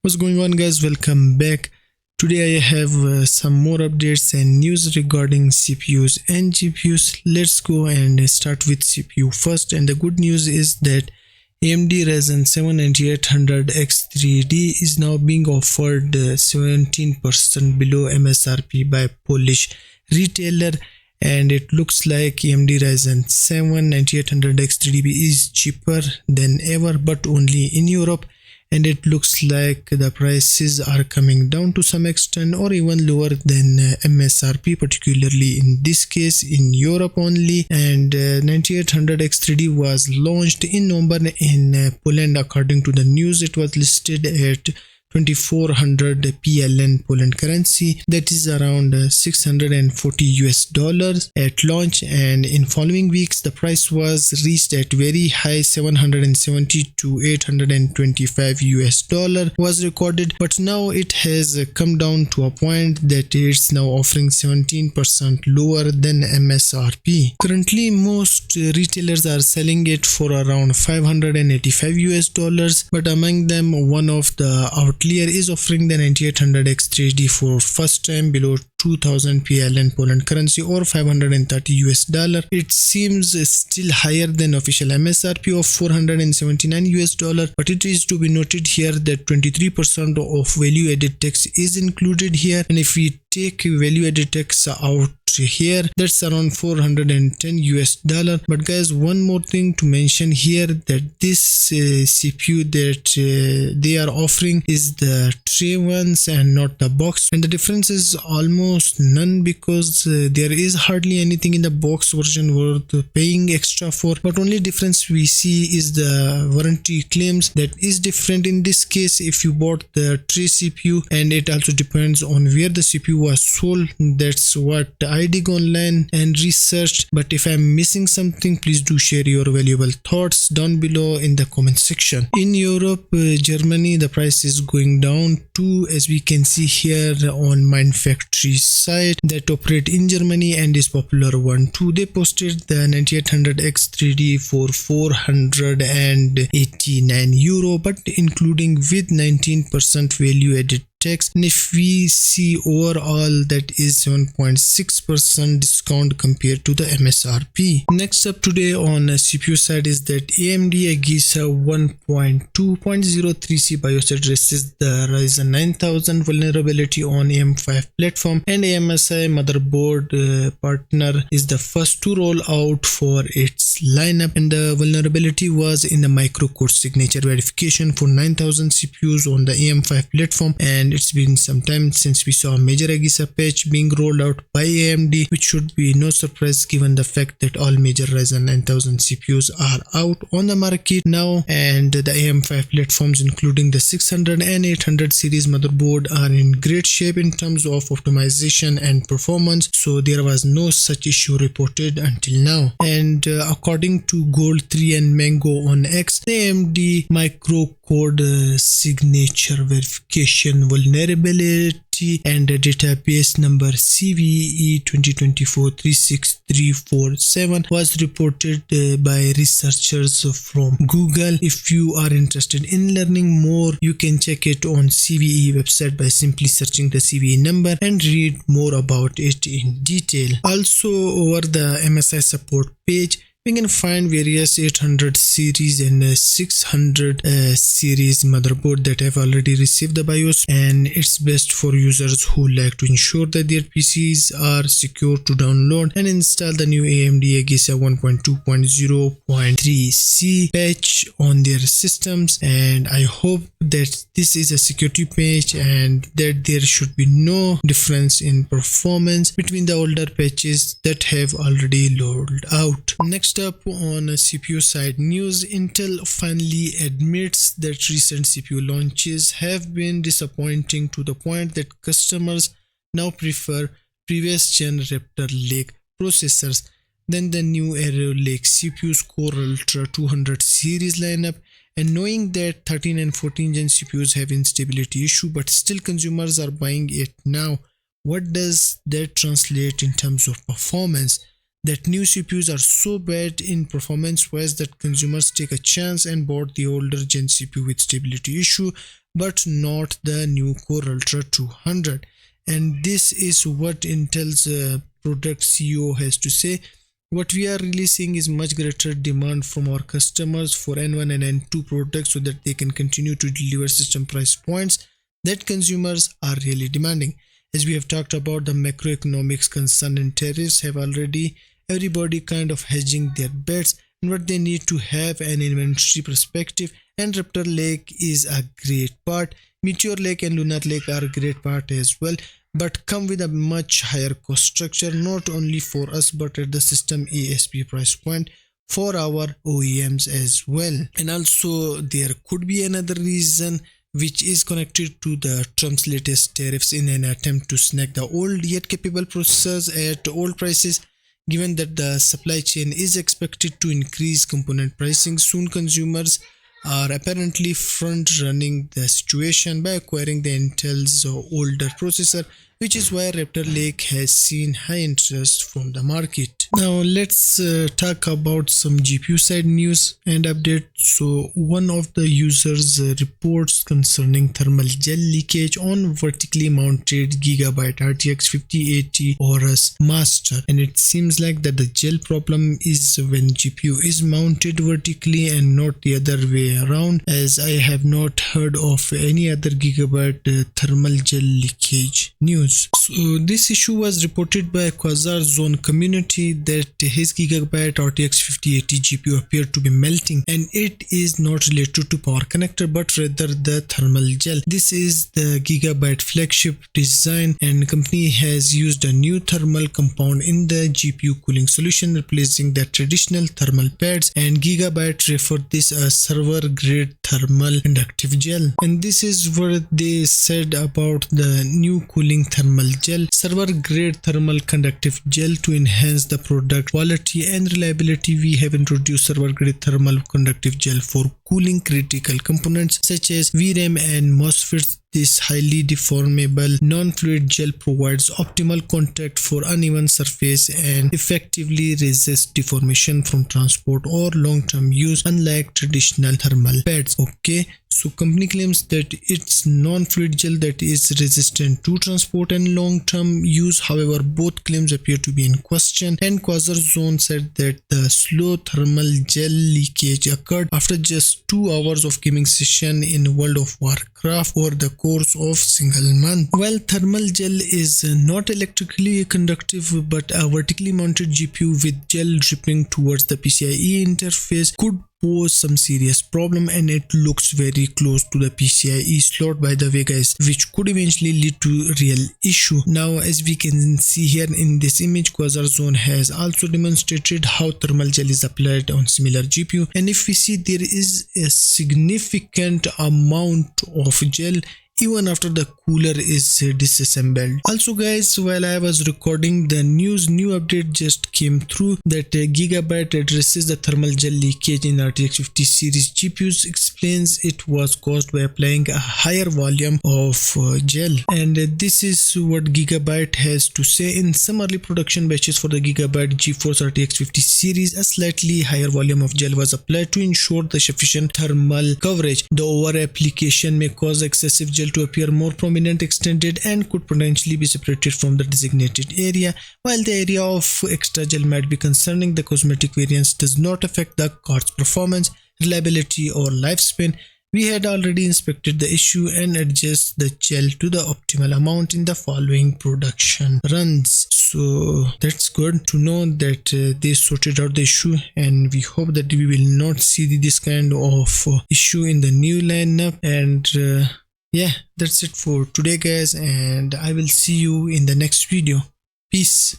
What's going on, guys? Welcome back. Today I have some more updates and news regarding CPUs and GPUs. Let's go and start with CPU first. And the good news is that AMD Ryzen 7 9800X3d is now being offered 17% below MSRP by Polish retailer, and it looks like AMD Ryzen 7 9800X3d is cheaper than ever, but only in Europe. And it looks like the prices are coming down to some extent or even lower than MSRP, particularly in this case in Europe only. And 9800X3d was launched in November in Poland. According to the news, it was listed at 2400 PLN Poland currency, that is around $640 at launch, and in following weeks the price was reached at very high $770 to $825 was recorded, but now it has come down to a point that it's now offering 17% lower than MSRP. Currently most retailers are selling it for around $585, but among them one of the outlier is offering the 9800X3d for first time below 2000 PLN Poland currency or $530. It seems still higher than official MSRP of $479, but it is to be noted here that 23% of value added tax is included here, and if we take value added tax out here, that's around $410. But guys, one more thing to mention here, that this CPU that they are offering is the tray ones and not the box, and the difference is almost none because there is hardly anything in the box version worth paying extra for. But only difference we see is the warranty claims, that is different in this case if you bought the tray CPU, and it also depends on where the CPU was sold. That's what I dig online and researched, but if I'm missing something, please do share your valuable thoughts down below in the comment section. In Europe, Germany, the price is going down too, as we can see here on Mindfactory's site that operate in Germany and is popular one too. They posted the 9800X3d for €489, but including with 19% value added tax, and if we see overall, that is 7.6% discount compared to the MSRP. Next up today on CPU side is that AMD AGESA 1.2.03c BIOS addresses the Ryzen 9000 vulnerability on AM5 platform, and AMSI motherboard partner is the first to roll out for its lineup, and the vulnerability was in the microcode signature verification for 9000 CPUs on the AM5 platform, and it's been some time since we saw a major AGESA patch being rolled out by AMD, which should be no surprise given the fact that all major Ryzen 9000 CPUs are out on the market now, and the AM5 platforms including the 600 and 800 series motherboard are in great shape in terms of optimization and performance, so there was no such issue reported until now. And according to Gold3 and Mango on X, the AMD microcode signature verification vulnerability and the database number CVE 2024-36347 was reported by researchers from Google. If you are interested in learning more, you can check it on CVE website by simply searching the CVE number and read more about it in detail. Also, over the MSI support page, we can find various 800 series and 600 series motherboard that have already received the BIOS, and it's best for users who like to ensure that their PCs are secure to download and install the new AMD AGESA 1.2.0.3c patch on their systems. And I hope that this is a security patch and that there should be no difference in performance between the older patches that have already rolled out. Next up on CPU side news, Intel finally admits that recent CPU launches have been disappointing to the point that customers now prefer previous gen Raptor Lake processors than the new Arrow Lake CPU's Core Ultra 200 series lineup. And knowing that 13 and 14 gen CPUs have instability issue, but still consumers are buying it now, what does that translate in terms of performance? That new CPUs are so bad in performance wise that consumers take a chance and bought the older gen CPU with stability issue, but not the new Core Ultra 200. And this is what Intel's product CEO has to say. What we are really seeing is much greater demand from our customers for N1 and N2 products so that they can continue to deliver system price points that consumers are really demanding. As we have talked about, the macroeconomics concern and tariffs have already everybody kind of hedging their bets and what they need to have an inventory perspective, and Raptor Lake is a great part. Meteor Lake and Lunar Lake are a great part as well, but come with a much higher cost structure, not only for us but at the system ASP price point for our OEMs as well. And also there could be another reason which is connected to the Trump's latest tariffs in an attempt to snag the old yet capable processors at old prices. Given that the supply chain is expected to increase component pricing soon, consumers are apparently front running the situation by acquiring the Intel's older processor, which is why Raptor Lake has seen high interest from the market. Now let's talk about some GPU side news and update. So one of the users reports concerning thermal gel leakage on vertically mounted Gigabyte RTX 5080 Aorus Master, and it seems like that the gel problem is when GPU is mounted vertically and not the other way around, as I have not heard of any other Gigabyte thermal gel leakage news. So this issue was reported by Quasar Zone community that his Gigabyte RTX 5080 GPU appeared to be melting, and it is not related to power connector but rather the thermal gel. This is the Gigabyte flagship design, and company has used a new thermal compound in the GPU cooling solution, replacing the traditional thermal pads, and Gigabyte referred this as server grade thermal conductive gel. And this is what they said about the new cooling thermal gel: server grade thermal conductive gel. To enhance the product quality and reliability, we have introduced server grade thermal conductive gel for cooling critical components such as VRAM and MOSFETs. This highly deformable non-fluid gel provides optimal contact for uneven surface and effectively resists deformation from transport or long-term use, unlike traditional thermal pads. Okay, so company claims that it's non-fluid gel that is resistant to transport and long-term use. However, both claims appear to be in question, and Quasar Zone said that the slow thermal gel leakage occurred after just 2 hours of gaming session in World of Warcraft over the course of single month. While thermal gel is not electrically conductive, but a vertically mounted GPU with gel dripping towards the PCIe interface could pose some serious problem, and it looks very close to the PCIe slot, by the way guys, which could eventually lead to real issue. Now as we can see here in this image, Quasar Zone has also demonstrated how thermal gel is applied on similar GPU, and if we see, there is a significant amount of gel even after the cooler is disassembled. Also guys, while I was recording the new update just came through that Gigabyte addresses the thermal gel leakage in RTX 50 series GPUs, explains it was caused by applying a higher volume of gel. And this is what Gigabyte has to say: in some early production batches for the Gigabyte GeForce RTX 50 series, a slightly higher volume of gel was applied to ensure the sufficient thermal coverage. The over application may cause excessive gel to appear more prominent, extended, and could potentially be separated from the designated area. While the area of extra gel might be concerning, the cosmetic variance does not affect the card's performance, reliability, or lifespan. We had already inspected the issue and adjust the gel to the optimal amount in the following production runs. So that's good to know that they sorted out the issue, and we hope that we will not see this kind of issue in the new lineup. And yeah, that's it for today guys, and I will see you in the next video. Peace.